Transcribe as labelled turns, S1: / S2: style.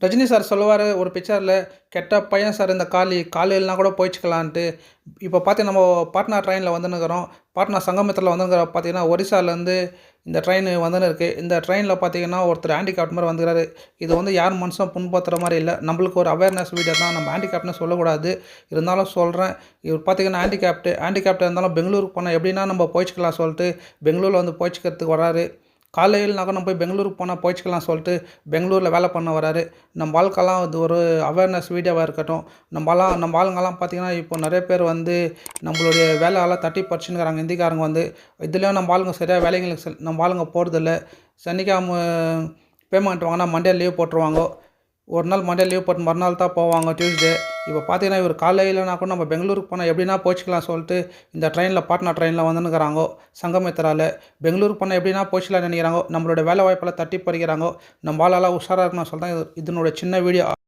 S1: Rajini sir சொல்லுவார் ஒரு பிக்சரில், "கெட்ட பையன் சார் இந்த காளி, காலி இல்லைனா கூட போயிச்சுக்கலான்ட்டு." இப்போ பார்த்தீங்கன்னா, நம்ம பாட்னா ட்ரெயினில் வந்துன்னுக்கிறோம். பாட்னா சங்கமித்திரல வந்துன்னுக்கிற பார்த்தீங்கன்னா, ஒரிசாலேருந்து இந்த ட்ரெயின் வந்துன்னு இருக்கு. இந்த ட்ரெயினில் பார்த்தீங்கன்னா, ஒருத்தர் ஹேண்டிகேப்ட் மாரி வந்துக்கிறாரு. இது வந்து யார் மனசும் புண்படுத்துற மாரி இல்ல. நம்மளுக்கு ஒரு அவேர்னஸ் வீடியோ தான். நம்ம ஹேண்டிகேப்ட்னு சொல்லக்கூடாது. இருந்தாலும் சொல்றேன். இவர் பார்த்தீங்கன்னா ஹேண்டிகேப்ட் இருந்தாலும் பெங்களூருக்கு போனா எப்படின்னா நம்ம போயிச்சுக்கலாம் சொல்லிட்டு, பெங்களூர்ல வந்து போயிச்சுக்கிறதுக்கு வராரு. காலையிலனா கூட நம்ம போய் பெங்களூருக்கு போனா போயிச்சுக்கலாம் சொல்லிட்டு, பெங்களூர்ல வேலை பண்ண வராரு. நம்ம ஆட்கள்லாம் இது ஒரு அவேர்னஸ் வீடியோவா இருக்கட்டும். நம்ம ஆளுங்கலாம் பார்த்தீங்கன்னா, இப்போ நெறைய பேர் வந்து நம்மளுடைய வேலையெல்லாம் தட்டி பறிச்சுன்னுக்கிறாங்க ஹிந்திக்காரங்க வந்து. இதுலயும் நம்ம ஆளுங்க சரியா வேலைங்களுக்கு நம்ம ஆளுங்க போறதில்ல. சனிக்கிழம பேமெண்ட் வாங்குனா மண்டே லீவ் போட்டுருவாங்கோ. ஒரு நாள் மண்டே லீவ் போட்டு மறுநாள் தான் போவாங்க டியூஸ்டே. இப்போ பார்த்தீங்கன்னா, இவர் காலையிலனா கூட நம்ம பெங்களூருக்கு போனா எப்படின்னா போயிச்சுக்கலாம் சொல்லிட்டு, இந்த ட்ரெயினில் பாட்னா ட்ரெயினில் வந்துன்னுக்கிறாங்கோ. சங்கமித்ரால. பெங்களூருக்கு போனா எப்படின்னா போயிச்சுலாம்னு நெனைக்கிறாங்கோ. நம்மளோட வேலை வாய்ப்பெல்லாம் தட்டி பறிக்கிறாங்கோ. நம்ம ஆளெல்லாம் உஷாரா இருக்கணும்னு சொல்லி தான் இதனுடைய சின்ன வீடியோ.